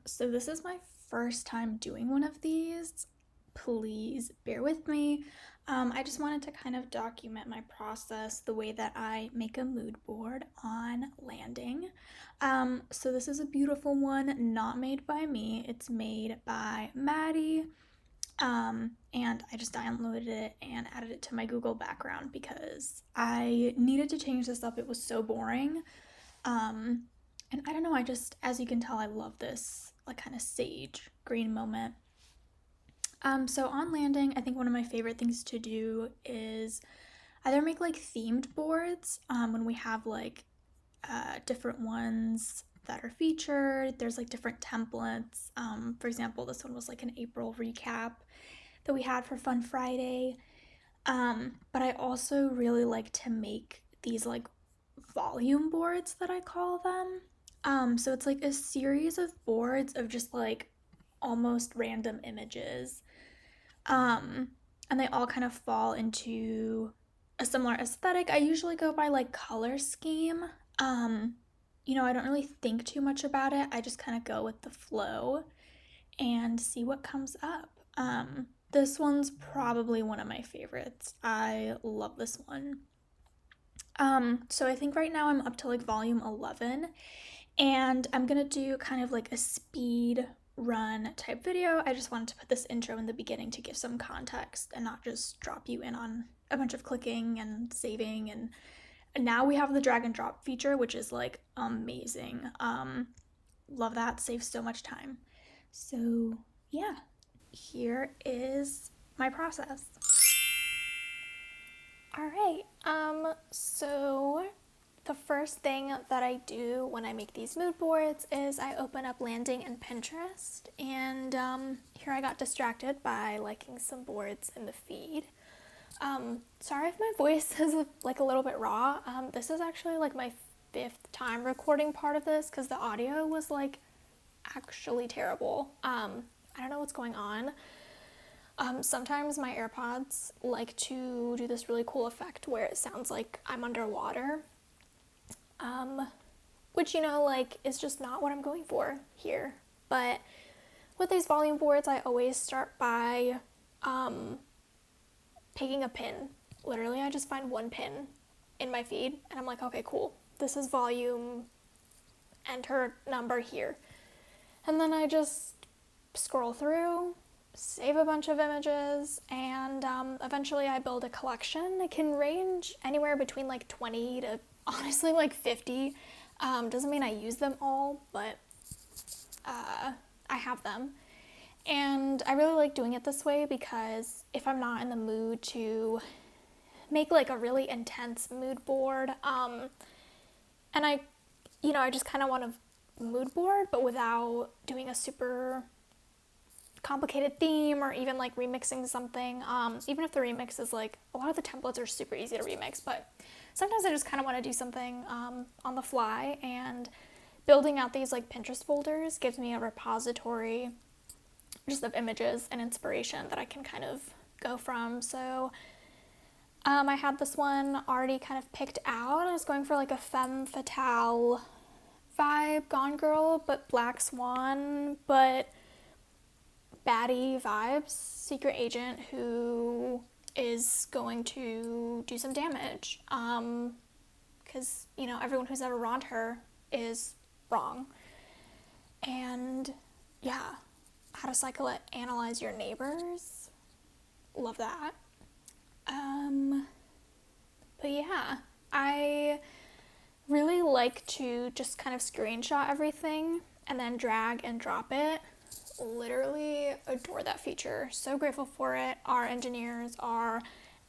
So this is my first time doing one of these. Please bear with me. I just wanted to kind of document my process, the way that I make a mood board on Landing. So this is a beautiful one, not made by me. It's made by Maddie. And I just downloaded it and added it to my Google background because I needed to change this up. It was so boring. Um, and I don't know, as you can tell, I love this like kind of sage green moment. So on Landing, I think one of my favorite things to do is either make like themed boards when we have like different ones that are featured. There's like different templates. For example, this one was like an April recap that we had for Fun Friday. But I also really like to make these like volume boards that I call them. So it's like a series of boards of just like almost random images. Um, and they all kind of fall into a similar aesthetic. I usually go by like color scheme. I don't really think too much about it. I just kind of go with the flow and see what comes up. This one's probably one of my favorites. I love this one. So I think right now I'm up to like volume 11, and I'm gonna do kind of like a speed run type video. I just wanted to put this intro in the beginning to give some context and not just drop you in on a bunch of clicking and saving. And now we have the drag and drop feature, which is like amazing. Love that, saves so much time. So yeah, here is my process. All right, so the first thing that I do when I make these mood boards is I open up Landing and Pinterest, and here I got distracted by liking some boards in the feed. Sorry if my voice is like a little bit raw. This is actually like my 5th time recording part of this because the audio was like actually terrible. I don't know what's going on. Sometimes my AirPods like to do this really cool effect where it sounds like I'm underwater, which, like is just not what I'm going for here. But with these volume boards, I always start by picking a pin. Literally, I just find one pin in my feed and I'm like, okay, cool. This is volume, enter number here. And then I just scroll through, save a bunch of images, and eventually I build a collection. It can range anywhere between like 20 to honestly like 50. Doesn't mean I use them all, but I have them. And I really like doing it this way because if I'm not in the mood to make like a really intense mood board, and I just kind of want a mood board, but without doing a super complicated theme or even like remixing something. Even if the remix is like, a lot of the templates are super easy to remix, but sometimes I just kind of want to do something on the fly, and building out these like Pinterest folders gives me a repository just of images and inspiration that I can kind of go from. So I had this one already kind of picked out. I was going for like a femme fatale vibe, Gone Girl, but Black Swan, but baddie vibes, secret agent who is going to do some damage. Because, everyone who's ever wronged her is wrong. And yeah, how to psychoanalyze your neighbors. Love that. But yeah, I really like to just kind of screenshot everything and then drag and drop it. Literally adore that feature. So grateful for it. Our engineers are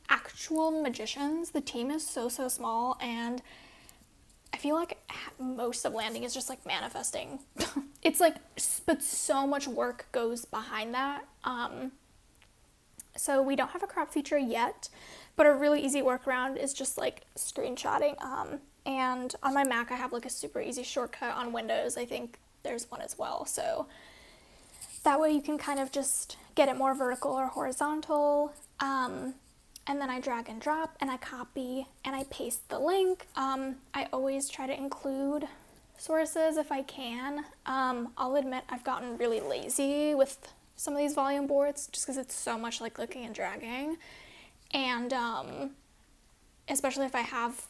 actual magicians. The team is so small, and I feel like most of Landing is just like manifesting. It's like, but so much work goes behind that. So we don't have a crop feature yet, but a really easy workaround is just like screenshotting. And on my Mac, I have like a super easy shortcut. On Windows, I think there's one as well. So that way you can kind of just get it more vertical or horizontal. And then I drag and drop and I copy and I paste the link. I always try to include sources if I can. I'll admit I've gotten really lazy with some of these volume boards just because it's so much like clicking and dragging. And especially if I have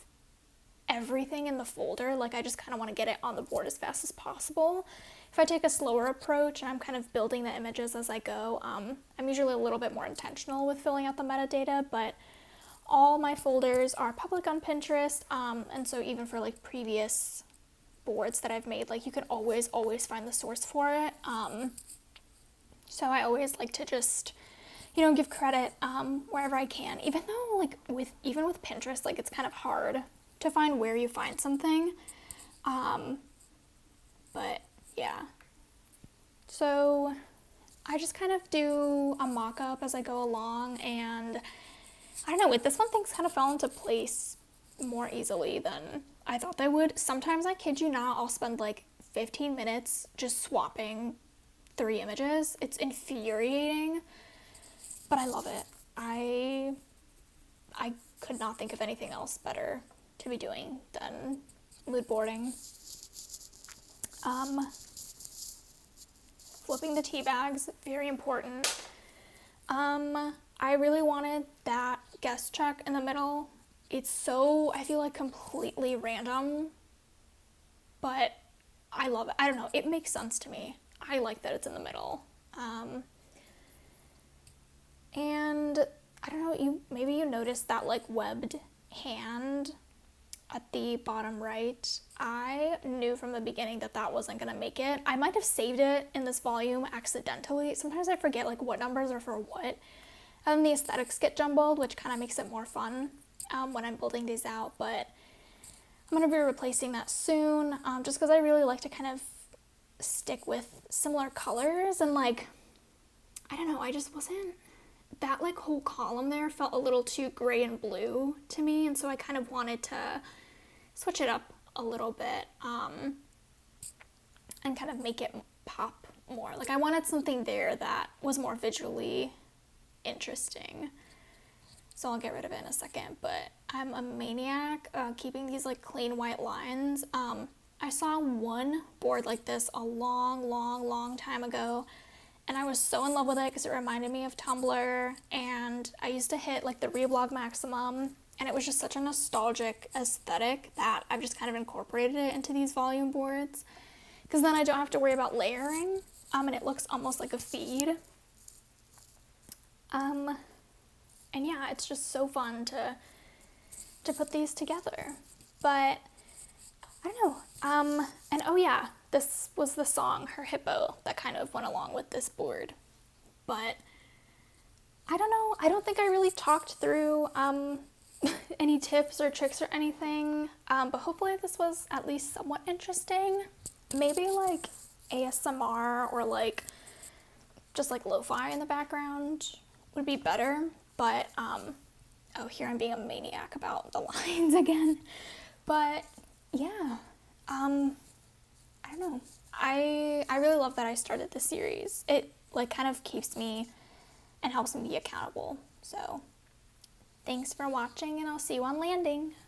everything in the folder, like I just kind of want to get it on the board as fast as possible. If I take a slower approach and I'm kind of building the images as I go, I'm usually a little bit more intentional with filling out the metadata, but all my folders are public on Pinterest, and so even for like previous boards that I've made, like you can always find the source for it. So I always like to just, give credit wherever I can, even though like even with Pinterest, like it's kind of hard to find where you find something. But yeah. So I just kind of do a mock-up as I go along, and I don't know, with this one things kind of fell into place more easily than I thought they would. Sometimes, I kid you not, I'll spend like 15 minutes just swapping 3 images. It's infuriating, but I love it. I could not think of anything else better to be doing than mood boarding. Flipping the tea bags, very important. I really wanted that guest check in the middle. It's so, I feel like, completely random, but I love it. I don't know, it makes sense to me. I like that it's in the middle. And I don't know, maybe you noticed that like webbed hand at the bottom right. I knew from the beginning that that wasn't gonna make it. I might have saved it in this volume accidentally. Sometimes I forget like what numbers are for what. And the aesthetics get jumbled, which kind of makes it more fun when I'm building these out. But I'm gonna be replacing that soon, just because I really like to kind of stick with similar colors. And like, I don't know, I just wasn't, that like whole column there felt a little too gray and blue to me, and so I kind of wanted to switch it up a little bit and kind of make it pop more. Like I wanted something there that was more visually interesting. So I'll get rid of it in a second, but I'm a maniac keeping these like clean white lines. I saw one board like this a long time ago, and I was so in love with it because it reminded me of Tumblr, and I used to hit like the reblog maximum, and it was just such a nostalgic aesthetic that I've just kind of incorporated it into these volume boards, because then I don't have to worry about layering, and it looks almost like a feed. And yeah, it's just so fun to put these together. But I don't know. And oh yeah, this was the song, Her Hippo, that kind of went along with this board. But I don't know, I don't think I really talked through any tips or tricks or anything, but hopefully this was at least somewhat interesting. Maybe like ASMR or like just like lo-fi in the background would be better, but oh, here I'm being a maniac about the lines again. But yeah, I don't know, I really love that I started this series. It like kind of keeps me and helps me be accountable. So thanks for watching, and I'll see you on landing.